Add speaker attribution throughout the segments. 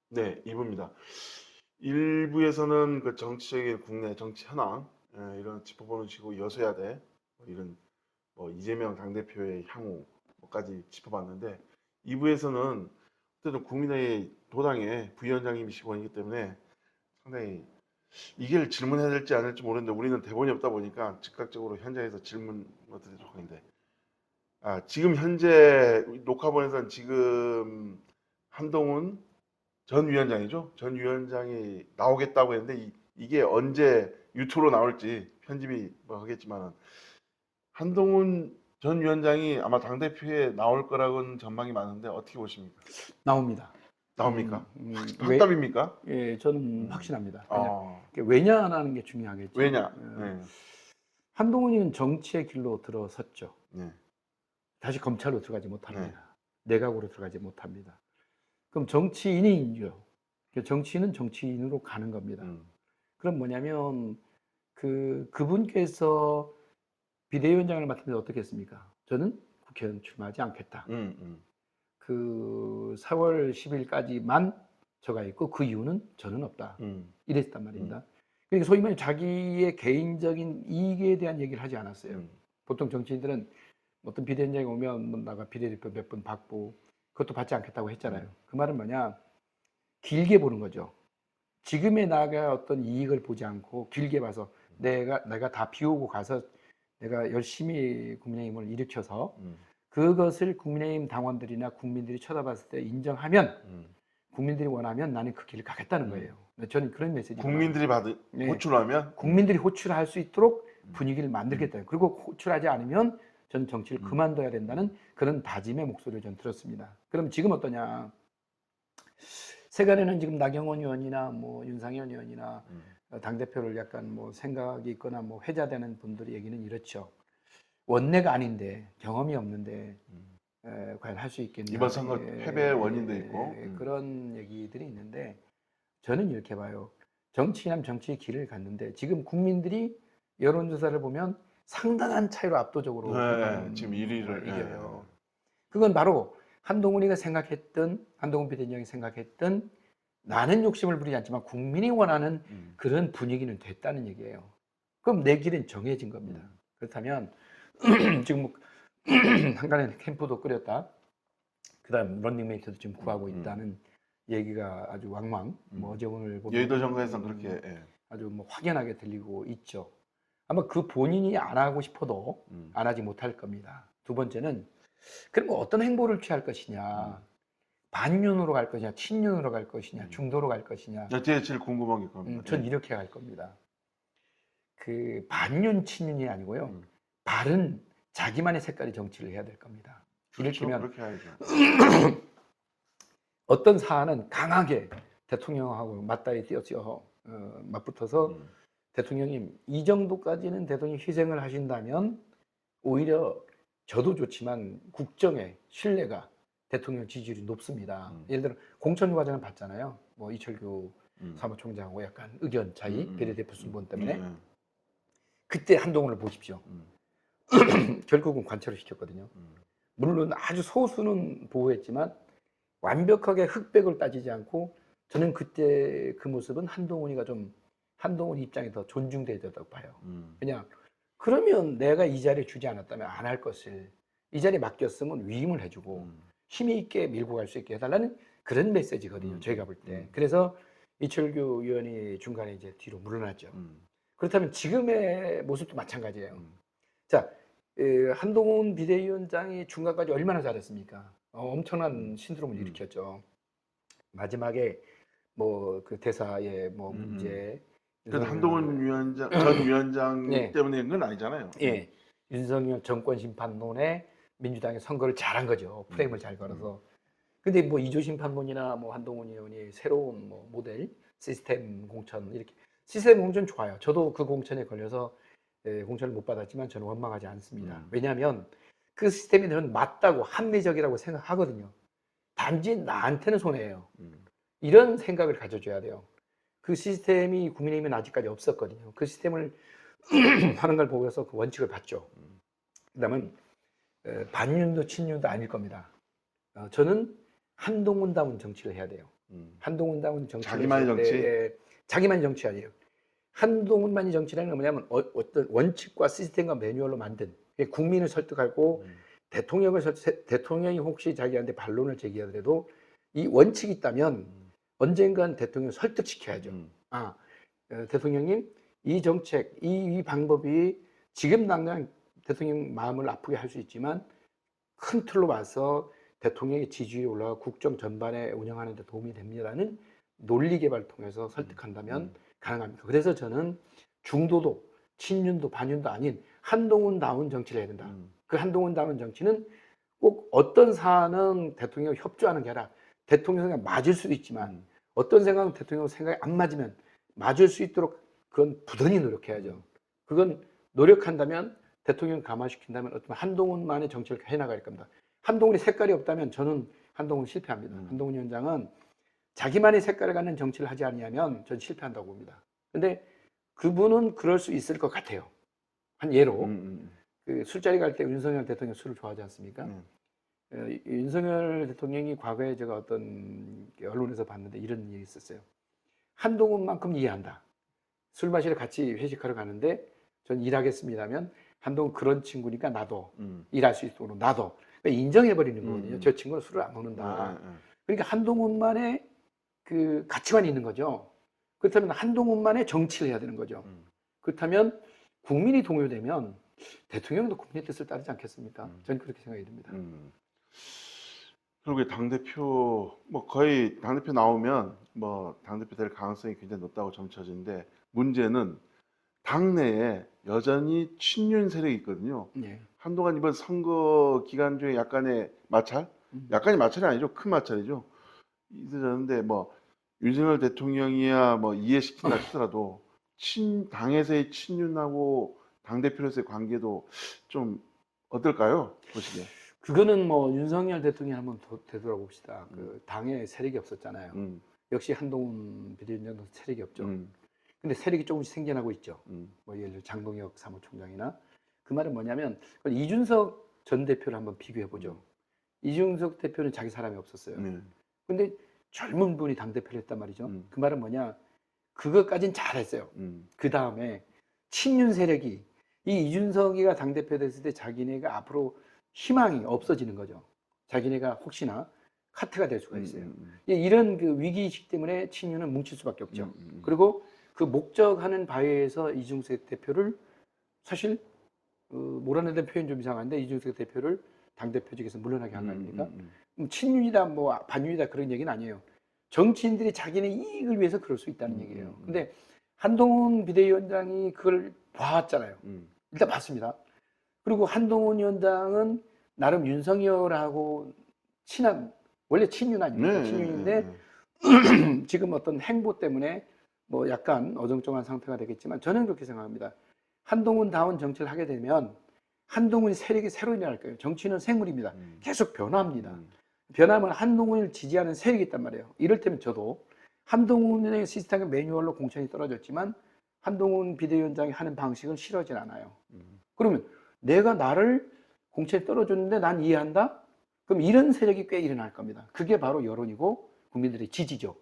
Speaker 1: 네, 2부입니다. 1부에서는 그 정치적인 국내 정치 현황, 이런 짚어보는 식으로 여소야대 뭐 이런 뭐 이재명 당대표의 향후까지 짚어봤는데 2부에서는 어쨌든 국민의 도당의 부위원장님이시고 이기 때문에 상당히 이게 질문해야 될지 안 될지 모르는데 우리는 대본이 없다 보니까 즉각적으로 현장에서 질문 어떻게 좋겠는데 지금 현재 녹화본에서는 지금 한동훈 전 위원장이죠. 전 위원장이 나오겠다고 했는데 이게 언제 유튜브로 나올지 편집이 뭐 하겠지만 한동훈 전 위원장이 아마 당대표에 나올 거라고는 전망이 많은데 어떻게 보십니까?
Speaker 2: 나옵니다.
Speaker 1: 나옵니까?
Speaker 2: 왜?
Speaker 1: 확답입니까?
Speaker 2: 예, 저는 확신합니다.
Speaker 1: 아,
Speaker 2: 왜냐라는 게 중요하겠죠.
Speaker 1: 왜냐? 네.
Speaker 2: 한동훈이는 정치의 길로 들어섰죠.
Speaker 1: 네.
Speaker 2: 다시 검찰로 들어가지 못합니다. 내각으로 들어가지 못합니다. 그럼 정치인이죠. 정치인은 정치인으로 가는 겁니다. 그럼 뭐냐면 그분께서 비대위원장을 맡으면 어떻게 했습니까? 저는 국회의원 출마하지 않겠다. 그 4월 10일까지만 저가 있고 그 이유는 저는 없다. 이랬단 말입니다. 그러니까 소위 말해 자기의 개인적인 이익에 대한 얘기를 하지 않았어요. 보통 정치인들은 어떤 비대위원장이 오면 뭐 나가 비례대표 몇 분 받고 그것도 받지 않겠다고 했잖아요. 그 말은 뭐냐? 길게 보는 거죠. 지금의 나가 어떤 이익을 보지 않고 길게 봐서 내가 다 비우고 가서 내가 열심히 국민의힘을 일으켜서 그것을 국민의힘 당원들이나 국민들이 쳐다봤을 때 인정하면 국민들이 원하면 나는 그 길을 가겠다는 거예요. 저는 그런 메시지.
Speaker 1: 국민들이 받은 호출하면
Speaker 2: 국민들이 호출할 수 있도록 분위기를 만들겠다. 그리고 호출하지 않으면 저는 정치를 그만둬야 된다는 그런 다짐의 목소리를 전 들었습니다. 그럼 지금 어떠냐? 세간에는 지금 나경원 의원이나 뭐 윤상현 의원이나 당대표를 약간 뭐 생각이 있거나 뭐 회자되는 분들의 얘기는 이렇죠. 원내가 아닌데 경험이 없는데 과연 할 수 있겠냐.
Speaker 1: 이번 선거 패배의 원인도 있고
Speaker 2: 그런 얘기들이 있는데 저는 이렇게 봐요. 정치인은 정치의 길을 갔는데 지금 국민들이 여론조사를 보면 상당한 차이로 압도적으로
Speaker 1: 지금 1위를
Speaker 2: 이겨요. 그건 바로 한동훈이가 생각했던 한동훈 비대위원장이 생각했던 나는 욕심을 부리지 않지만 국민이 원하는 그런 분위기는 됐다는 얘기예요. 그럼 내 길은 정해진 겁니다. 그렇다면 지금 한간에 캠프도 꾸렸다. 그다음 런닝메이트도 지금 구하고 있다는 얘기가 아주 왕왕. 뭐 어제 오늘 보면
Speaker 1: 여의도 정거에서 그렇게
Speaker 2: 아주 뭐 확연하게 들리고 있죠. 아마 그 본인이 안 하고 싶어도 안 하지 못할 겁니다. 두 번째는 그럼 어떤 행보를 취할 것이냐. 반윤으로 갈 것이냐, 친윤으로 갈 것이냐, 중도로 갈 것이냐.
Speaker 1: 제일 궁금한 게 그겁니다.
Speaker 2: 전 이렇게 갈 겁니다. 그 반윤, 친윤이 아니고요. 바른 자기만의 색깔의 정치를 해야 될 겁니다. 이를테면
Speaker 1: 그렇게 해야죠.
Speaker 2: 어떤 사안은 강하게 대통령하고 맞닿아 뛰어서 맞붙어서 대통령님 이 정도까지는 대통령이 희생을 하신다면 오히려 저도 좋지만 국정의 신뢰가 대통령 지지율이 높습니다. 예를 들어 공천 과정을 봤잖아요. 뭐 이철규 사무총장하고 약간 의견 차이, 비례대표 순번 때문에 그때 한동훈을 보십시오. 결국은 관철을 시켰거든요. 물론 아주 소수는 보호했지만 완벽하게 흑백을 따지지 않고 저는 그때 그 모습은 한동훈이가 좀 한동훈 입장이 더 존중돼야 된다고 봐요. 그냥 그러면 내가 이 자리에 주지 않았다면 안 할 것을 이 자리에 맡겼으면 위임을 해주고 힘이 있게 밀고 갈 수 있게 해달라는 그런 메시지거든요. 저희가 볼 때. 그래서 이철규 의원이 중간에 이제 뒤로 물러났죠. 그렇다면 지금의 모습도 마찬가지예요. 자, 한동훈 비대위원장이 중간까지 얼마나 잘했습니까? 엄청난 신드롬을 일으켰죠. 마지막에 뭐 그 대사의 뭐 문제.
Speaker 1: 그래도 한동훈 위원장 전 위원장 때문인 건 아니잖아요.
Speaker 2: 예, 윤석열 정권 심판론에 민주당이 선거를 잘한 거죠. 프레임을 잘 걸어서. 근데 뭐 이조 심판론이나 뭐 한동훈 의원이 새로운 뭐 모델 시스템 공천 이렇게 시스템 공천 좋아요. 저도 그 공천에 걸려서 공천을 못 받았지만 저는 원망하지 않습니다. 왜냐하면 그 시스템이 저는 맞다고 합리적이라고 생각하거든요. 단지 나한테는 손해예요. 이런 생각을 가져줘야 돼요. 그 시스템이 국민의힘은 아직까지 없었거든요. 그 시스템을 하는 걸 보고서 그 원칙을 봤죠. 그다음은 반윤도 친윤도 아닐 겁니다. 저는 한동훈다운 정치를 해야 돼요. 한동훈다운 정치.
Speaker 1: 자기만의 정치?
Speaker 2: 자기만의 정치 아니에요. 한동훈만이 정치라는 건 뭐냐면 어떤 원칙과 시스템과 매뉴얼로 만든 국민을 설득하고 대통령이 혹시 자기한테 반론을 제기하더라도 이 원칙이 있다면 언젠간 대통령을 설득시켜야죠. 대통령님 이 정책, 이 방법이 지금 당장 대통령 마음을 아프게 할 수 있지만 큰 틀로 봐서 대통령의 지지율이 올라가 국정 전반에 운영하는 데 도움이 됩니다라는 논리 개발을 통해서 설득한다면 가능합니다. 그래서 저는 중도도 친윤도 반윤도 아닌 한동훈다운 정치를 해야 된다. 그 한동훈다운 정치는 꼭 어떤 사안은 대통령과 협조하는 게 아니라 대통령 생각 맞을 수도 있지만 어떤 생각은 대통령 생각이 안 맞으면 맞을 수 있도록 그건 부단히 노력해야죠. 그건 노력한다면 대통령 감화시킨다면 어떤 한동훈만의 정치를 해나갈 겁니다. 한동훈이 색깔이 없다면 저는 한동훈 실패합니다. 한동훈 위원장은 자기만의 색깔을 갖는 정치를 하지 않으면 전 실패한다고 봅니다. 근데 그분은 그럴 수 있을 것 같아요. 한 예로 그 술자리 갈 때 윤석열 대통령 술을 좋아하지 않습니까? 윤석열 대통령이 과거에 제가 어떤 언론에서 봤는데 이런 일이 있었어요. 한동훈만큼 이해한다. 술 마시러 같이 회식하러 가는데 전 일하겠습니다면 한동훈 그런 친구니까 나도 일할 수 있도록 나도 그러니까 인정해버리는 거거든요. 저 친구는 술을 안 먹는다. 그러니까 한동훈만의 그 가치관이 있는 거죠. 그렇다면 한동훈만의 정치를 해야 되는 거죠. 그렇다면 국민이 동요되면 대통령도 국민의 뜻을 따르지 않겠습니까? 저는 그렇게 생각이 듭니다.
Speaker 1: 그리고 당대표 뭐 거의 당대표 나오면 뭐 당대표 될 가능성이 굉장히 높다고 점쳐지는데 문제는 당내에 여전히 친윤 세력이 있거든요. 한동안 이번 선거 기간 중에 약간의 마찰? 약간의 마찰이 아니죠. 큰 마찰이죠. 있어졌는데 뭐 윤석열 대통령이야 뭐 이해시킨다 하더라도 당에서의 친윤하고 당대표로서의 관계도 좀 어떨까요? 보시기에.
Speaker 2: 그거는 뭐 윤석열 대통령이 한번 되돌아봅시다. 그 당에 세력이 없었잖아요. 역시 한동훈 비대위원장도 세력이 없죠. 근데 세력이 조금씩 생겨나고 있죠. 뭐 예를 들어 장동혁 사무총장이나 그 말은 뭐냐면 이준석 전 대표를 한번 비교해 보죠. 이준석 대표는 자기 사람이 없었어요. 근데 젊은 분이 당 대표를 했단 말이죠. 그 말은 뭐냐? 그것까진 잘했어요. 그 다음에 친윤 세력이 이 이준석이가 당 대표 됐을 때 자기네가 앞으로 희망이 없어지는 거죠. 자기네가 혹시나 카트가 될 수가 있어요. 이런 그 위기의식 때문에 친윤은 뭉칠 수밖에 없죠. 그리고 그 목적하는 바에 의해서 이준석 대표를 사실 몰아내는 표현 좀 이상한데 이준석 대표를 당대표직에서 물러나게 한 거 아닙니까? 친윤이다 뭐 반윤이다 그런 얘기는 아니에요. 정치인들이 자기네 이익을 위해서 그럴 수 있다는 얘기예요. 근데 한동훈 비대위원장이 그걸 봐왔잖아요. 일단 봤습니다. 그리고 한동훈 위원장은 나름 윤석열하고 친한 원래 친윤 아닙니까? 친윤인데 지금 어떤 행보 때문에 뭐 약간 어정쩡한 상태가 되겠지만 저는 그렇게 생각합니다. 한동훈다운 정치를 하게 되면 한동훈이 세력이 새로 일어날 거예요. 정치는 생물입니다. 계속 변화합니다. 변하면 한동훈을 지지하는 세력이 있단 말이에요. 이를테면 저도 한동훈의 시스템의 매뉴얼로 공천이 떨어졌지만 한동훈 비대위원장이 하는 방식은 싫어하진 않아요. 그러면 내가 나를 공천이 떨어졌는데 난 이해한다? 그럼 이런 세력이 꽤 일어날 겁니다. 그게 바로 여론이고 국민들의 지지죠.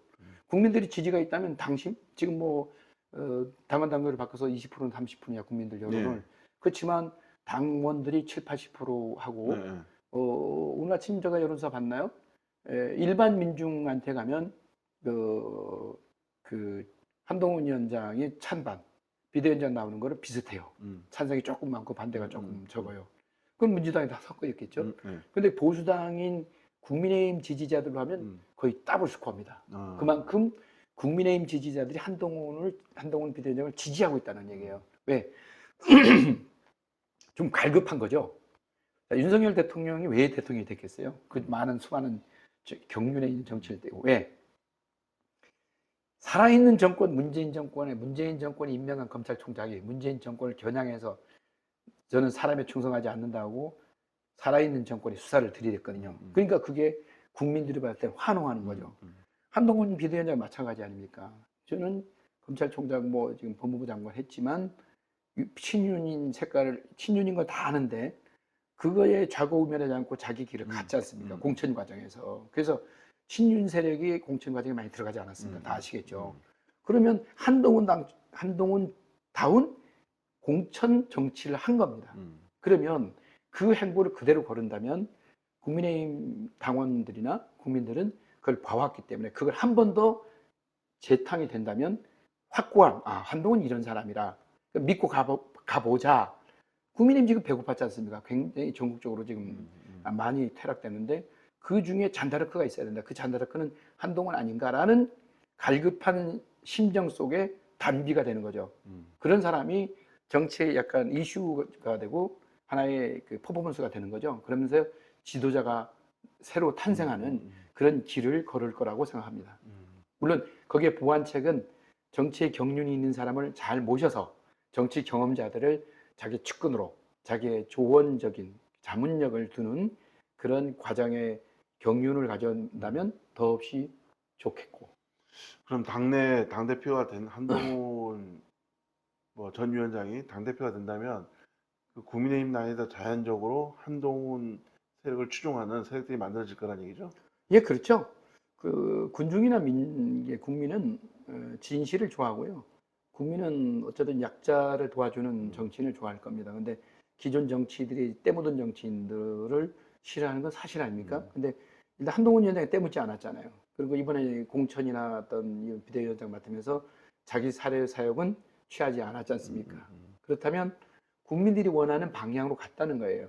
Speaker 2: 국민들의 지지가 있다면 당심? 지금 뭐 당원 당규를 바꿔서 20%는 30%냐 국민들 여론을. 그렇지만 당원들이 7, 80% 하고 오늘 아침 제가 여론조사 봤나요? 일반 민중한테 가면 그 한동훈 위원장이 찬반, 비대위원장 나오는 거를 비슷해요. 찬성이 조금 많고 반대가 조금 적어요. 그럼 민주당이 다 섞어 있겠죠. 근데 보수당인 국민의힘 지지자들로 하면 거의 더블 스코어입니다. 그만큼 국민의힘 지지자들이 한동훈 비대위원장을 지지하고 있다는 얘기예요. 왜? 좀 갈급한 거죠. 자, 윤석열 대통령이 왜 대통령이 됐겠어요? 그 많은 수많은 경륜에 있는 정치를 떼고 왜? 살아있는 정권 문재인 정권이 임명한 검찰총장이 문재인 정권을 겨냥해서 저는 사람에 충성하지 않는다고 살아있는 정권이 수사를 들이댔거든요. 그러니까 그게 국민들이 봤을 때 환호하는 거죠. 한동훈 비대위원장 마찬가지 아닙니까? 저는 검찰총장 뭐 지금 법무부 장관 했지만 친윤인 걸 다 아는데 그거에 좌고우면하지 않고 자기 길을 갔지 않습니까? 공천 과정에서. 그래서 친윤 세력이 공천 과정에 많이 들어가지 않았습니다. 다 아시겠죠.
Speaker 1: 음.
Speaker 2: 그러면 한동훈다운 공천 정치를 한 겁니다. 그러면 그 행보를 그대로 거른다면 국민의힘 당원들이나 국민들은 그걸 봐왔기 때문에 그걸 한 번 더 재탕이 된다면 확고한 한동훈이 이런 사람이라 믿고 가보자. 국민의힘 지금 배고팠지 않습니까? 굉장히 전국적으로 지금 많이 퇴락됐는데 그 중에 잔다르크가 있어야 된다. 그 잔다르크는 한동훈 아닌가라는 갈급한 심정 속에 단비가 되는 거죠. 그런 사람이 정치에 약간 이슈가 되고 하나의 그 퍼포먼스가 되는 거죠. 그러면서 지도자가 새로 탄생하는 그런 길을 걸을 거라고 생각합니다. 물론 거기에 보완책은 정치의 경륜이 있는 사람을 잘 모셔서 정치 경험자들을 자기 측근으로 자기의 조언적인 자문력을 두는 그런 과정의 경륜을 가져온다면 더없이 좋겠고.
Speaker 1: 그럼 당내 당대표가 된 한동훈 전 위원장이 당대표가 된다면 그 국민의힘 내에서 자연적으로 한동훈 세력을 추종하는 세력들이 만들어질 거란 얘기죠?
Speaker 2: 예, 그렇죠. 그 군중이나 국민은 진실을 좋아하고요. 국민은 어쨌든 약자를 도와주는 정치인을 좋아할 겁니다. 근데 기존 정치인들이 때묻은 정치인들을 싫어하는 건 사실 아닙니까? 근데 일단 한동훈 위원장이 때묻지 않았잖아요. 그리고 이번에 공천이나 어떤 비대위원장 맡으면서 자기 사례 사역은 취하지 않았지 않습니까? 그렇다면 국민들이 원하는 방향으로 갔다는 거예요.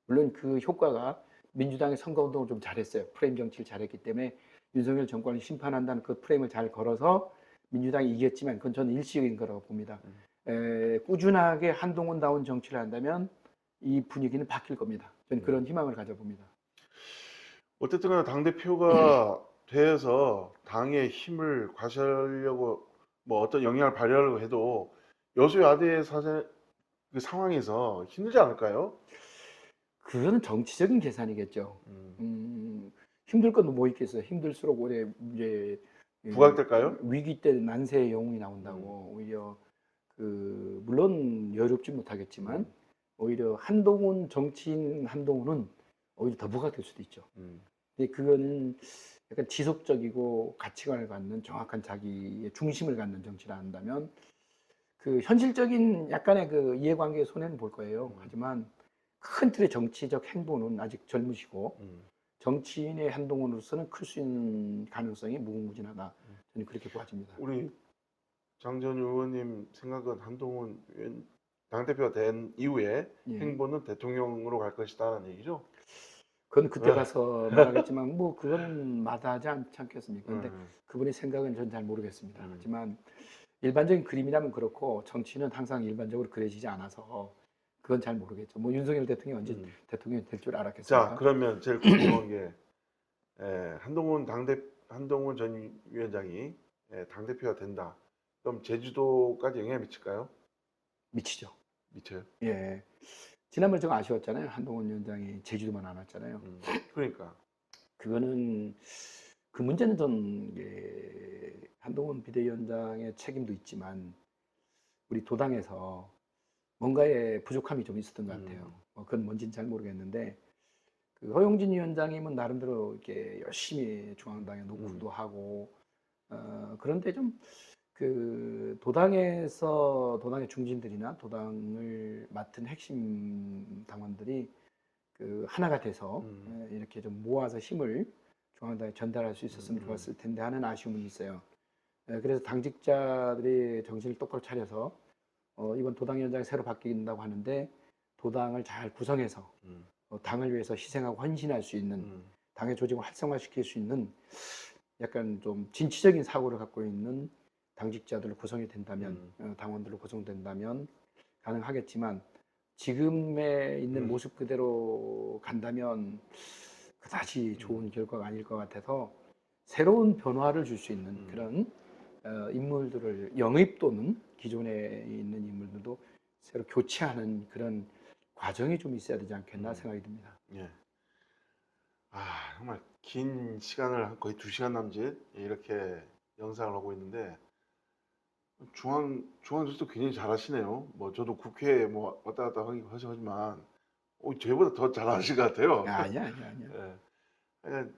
Speaker 2: 물론 그 효과가 민주당의 선거운동을 좀 잘했어요. 프레임 정치를 잘했기 때문에 윤석열 정권을 심판한다는 그 프레임을 잘 걸어서 민주당이 이겼지만 그건 저는 일시적인 거라고 봅니다. 꾸준하게 한동훈다운 정치를 한다면 이 분위기는 바뀔 겁니다. 저는 그런 희망을 가져봅니다.
Speaker 1: 어쨌든 간에 당대표가 돼서 당의 힘을 과시하려고 어떤 영향을 발휘하려고 해도 여소야대의 그 상황에서 힘들지 않을까요?
Speaker 2: 그거는 정치적인 계산이겠죠. 힘들 건 뭐 있겠어요. 힘들수록 오히려 이제
Speaker 1: 부각될까요?
Speaker 2: 위기 때 난세의 영웅이 나온다고 오히려 물론 여롭지 못하겠지만 오히려 한동훈 정치인 한동훈은 오히려 더 부각될 수도 있죠. 근데 그거는 약간 지속적이고 가치관을 갖는 정확한 자기의 중심을 갖는 정치를 한다면 그 현실적인 약간의 그 이해관계의 손해는 볼 거예요. 하지만 큰 틀의 정치적 행보는 아직 젊으시고 정치인의 한동훈으로서는 클 수 있는 가능성이 무궁무진하다. 저는 그렇게 보아집니다.
Speaker 1: 우리 장전 의원님 생각은 한동훈 당대표가 된 이후에
Speaker 2: 예.
Speaker 1: 행보는 대통령으로 갈 것이다라는 얘기죠?
Speaker 2: 그건 그때 가서 말하겠지만 뭐 그거는 마다하지 않지 않겠습니까? 근데 그분의 생각은 전 잘 모르겠습니다. 하지만 일반적인 그림이라면 그렇고 정치는 항상 일반적으로 그려지지 않아서 그건 잘 모르겠죠. 뭐 윤석열 대통령이 언제 대통령이 될 줄 알았겠습니까?
Speaker 1: 자, 그러면 제일 궁금한 게 한동훈 전 위원장이 당대표가 된다. 그럼 제주도까지 영향을 미칠까요?
Speaker 2: 미치죠.
Speaker 1: 미쳐요.
Speaker 2: 예. 지난번에 좀 아쉬웠잖아요. 한동훈 위원장이 제주도만 안 왔잖아요.
Speaker 1: 그러니까
Speaker 2: 그거는 그 문제는 전 한동훈 비대위원장의 책임도 있지만 우리 도당에서 뭔가의 부족함이 좀 있었던 것 같아요. 그건 뭔지는 잘 모르겠는데 그 허용진 위원장님은 나름대로 이렇게 열심히 중앙당에 노크도 하고 그런데 좀 그 도당에서 도당의 중진들이나 도당을 맡은 핵심 당원들이 그 하나가 돼서 이렇게 좀 모아서 힘을 중앙당에 전달할 수 있었으면 좋았을 텐데 하는 아쉬움은 있어요. 그래서 당직자들이 정신을 똑바로 차려서 이번 도당위원장이 새로 바뀐다고 하는데 도당을 잘 구성해서 당을 위해서 희생하고 헌신할 수 있는 당의 조직을 활성화시킬 수 있는 약간 좀 진취적인 사고를 갖고 있는 당직자들로 구성이 된다면 당원들로 구성된다면 가능하겠지만 지금에 있는 모습 그대로 간다면 그다지 좋은 결과가 아닐 것 같아서 새로운 변화를 줄 수 있는 그런 인물들을 영입 또는 기존에 있는 인물들도 새로 교체하는 그런 과정이 좀 있어야 되지 않겠나 생각이 듭니다.
Speaker 1: 예. 정말 긴 시간을 거의 2시간 남짓 이렇게 영상을 하고 있는데 중앙조사도 굉장히 잘하시네요. 저도 국회에 왔다 갔다 하지만 저희보다 더 잘하실 것 같아요.
Speaker 2: 아니야.
Speaker 1: 예.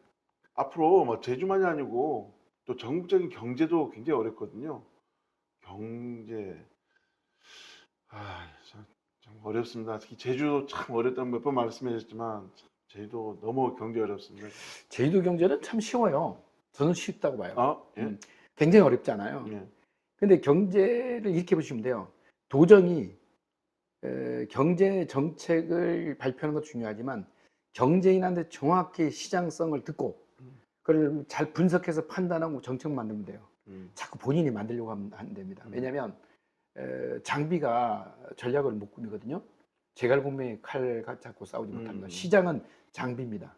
Speaker 1: 앞으로 뭐 제주만이 아니고 또 전국적인 경제도 굉장히 어렵거든요. 경제 참 어렵습니다. 특히 제주도 참 어렵다고 몇 번 말씀드렸지만 제주도 너무 경제 어렵습니다.
Speaker 2: 제주도 경제는 참 쉬워요. 저는 쉽다고 봐요.
Speaker 1: 아, 예,
Speaker 2: 굉장히 어렵잖아요.
Speaker 1: 예,
Speaker 2: 근데 경제를 이렇게 보시면 돼요. 도정이 경제 정책을 발표하는 것도 중요하지만 경제인한테 정확히 시장성을 듣고 그걸 잘 분석해서 판단하고 정책 만들면 돼요. 자꾸 본인이 만들려고 하면 안 됩니다. 왜냐하면 장비가 전략을 못 꾸미거든요. 제갈공명이 칼 잡고 싸우지 못하는 거. 시장은 장비입니다.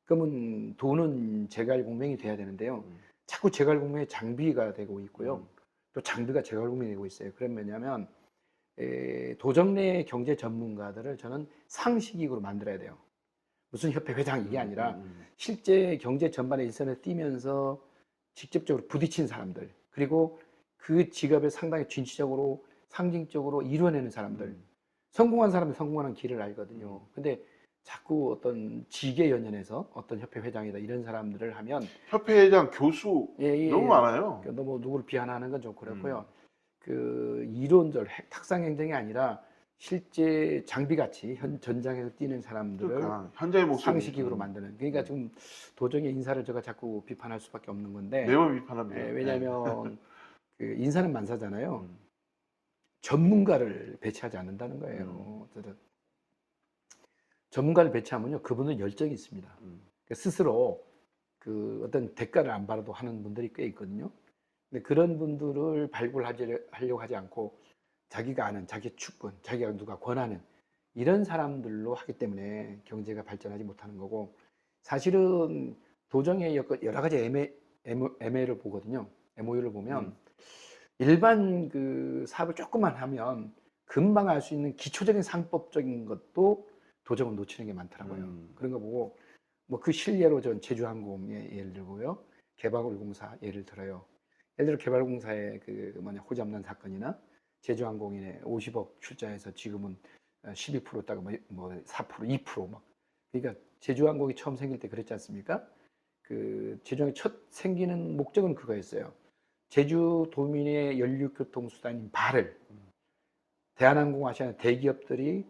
Speaker 2: 그러면 돈은 제갈공명이 돼야 되는데요. 자꾸 제갈공명이 장비가 되고 있고요. 또 장비가 제갈공명이 되고 있어요. 그럼 뭐냐면 도정 내 경제 전문가들을 저는 상식익으로 만들어야 돼요. 무슨 협회 회장 이게 아니라 실제 경제 전반에 일선에 뛰면서 직접적으로 부딪힌 사람들, 그리고 그 직업에 상당히 진취적으로 상징적으로 이루어내는 사람들, 성공한 사람은 성공하는 길을 알거든요. 근데 자꾸 어떤 직에 연연해서 어떤 협회 회장이다 이런 사람들을 하면
Speaker 1: 협회 회장, 교수 너무 많아요.
Speaker 2: 너무 누구를 비하하는 건 좀 그렇고요. 그 이론적 탁상 행정이 아니라 실제 장비같이 전장에서 뛰는 사람들을
Speaker 1: 그러니까 현장의 목소리
Speaker 2: 상식익으로 만드는. 그러니까 지금 도정의 인사를 제가 자꾸 비판할 수밖에 없는 건데.
Speaker 1: 매우 비판합니다.
Speaker 2: 왜냐하면 그 인사는 만사잖아요. 전문가를 배치하지 않는다는 거예요. 전문가를 배치하면요, 그분은 열정이 있습니다. 그러니까 스스로 그 어떤 대가를 안 받아도 하는 분들이 꽤 있거든요. 근데 그런 분들을 발굴하려고 하지 않고 자기가 아는, 자기 축분, 자기가 누가 권하는 이런 사람들로 하기 때문에 경제가 발전하지 못하는 거고, 사실은 도정의 여러 가지 MOU를 보거든요. MOU를 보면 일반 그 사업을 조금만 하면 금방 알 수 있는 기초적인 상법적인 것도 도정은 놓치는 게 많더라고요. 그런 거 보고 뭐 그 실례로 전 제주항공의 예를 들고요, 개발공사 예를 들어요. 예를 들어 개발공사의 그 호접난 사건이나 제주항공인의 50억 출자해서 지금은 12%다가 뭐 4%, 2% 막. 그러니까 제주항공이 처음 생길 때 그랬지 않습니까? 그 제주항이 첫 생기는 목적은 그거였어요. 제주 도민의 연륙교통수단인 발을 대한항공 아시아나 대기업들이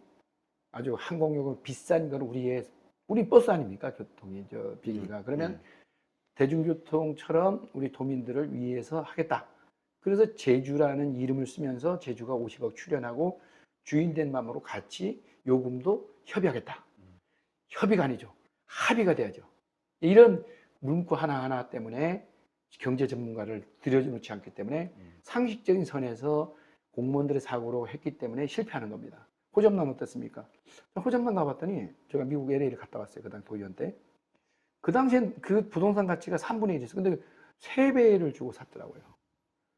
Speaker 2: 아주 항공요금 비싼 걸 우리 버스 아닙니까? 교통이 비행기가. 그러면 대중교통처럼 우리 도민들을 위해서 하겠다. 그래서 제주라는 이름을 쓰면서 제주가 50억 출연하고 주인된 마음으로 같이 요금도 협의하겠다. 협의가 아니죠. 합의가 돼야죠. 이런 문구 하나하나 때문에 경제 전문가를 들여놓지 않기 때문에 상식적인 선에서 공무원들의 사고로 했기 때문에 실패하는 겁니다. 호접란 어땠습니까? 호접란 가봤더니 제가 미국 LA를 갔다 왔어요. 그 당시 도의원 때. 그 당시엔 그 부동산 가치가 3분의 1이었어요. 근데 3배를 주고 샀더라고요.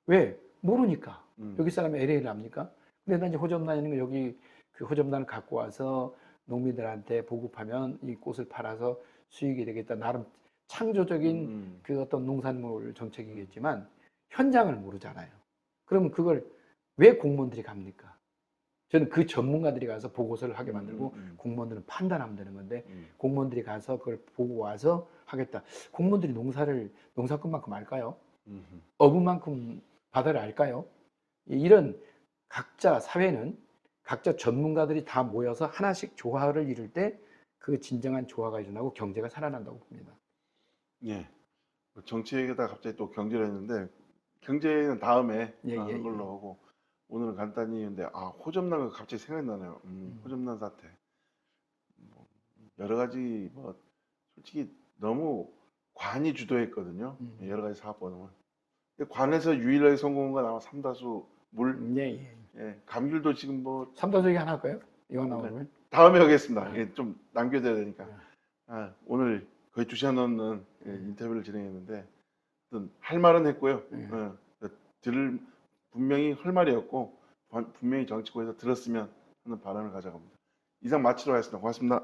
Speaker 2: 왜? 모르니까. 여기 사람이 LA를 압니까? 근데 난 이제 호접란이는 거 여기 그 호접란을 갖고 와서 농민들한테 보급하면 이 꽃을 팔아서 수익이 되겠다. 나름 창조적인 그 어떤 농산물 정책이겠지만 현장을 모르잖아요. 그러면 그걸 왜 공무원들이 갑니까? 저는 그 전문가들이 가서 보고서를 하게 만들고 공무원들은 판단하면 되는 건데 공무원들이 가서 그걸 보고 와서 하겠다. 공무원들이 농사꾼만큼 알까요? 어부만큼 바다를 알까요? 이런 각자 사회는 각자 전문가들이 다 모여서 하나씩 조화를 이룰 때 그 진정한 조화가 일어나고 경제가 살아난다고 봅니다.
Speaker 1: 예. 정치에다 갑자기 또 경제를 했는데 경제는 다음에 하는 걸로 하고 오늘은 간단히 했는데 호접난가 갑자기 생각나네요. 호접난 사태. 뭐 여러 가지 뭐 솔직히 너무 관이 주도했거든요. 여러 가지 사업번호는. 관에서 유일하게 성공한 건 아마 삼다수 물. 예. 감귤도 지금 뭐
Speaker 2: 삼다수 얘기 하나 할까요? 이거 나오면
Speaker 1: 다음에 하겠습니다. 예, 좀 남겨둬야 되니까. 오늘 거의 2시간 넘는 인터뷰를 진행했는데 할 말은 했고요. 분명히 할 말이었고 분명히 정치권에서 들었으면 하는 바람을 가져갑니다. 이상 마치도록 하겠습니다. 고맙습니다.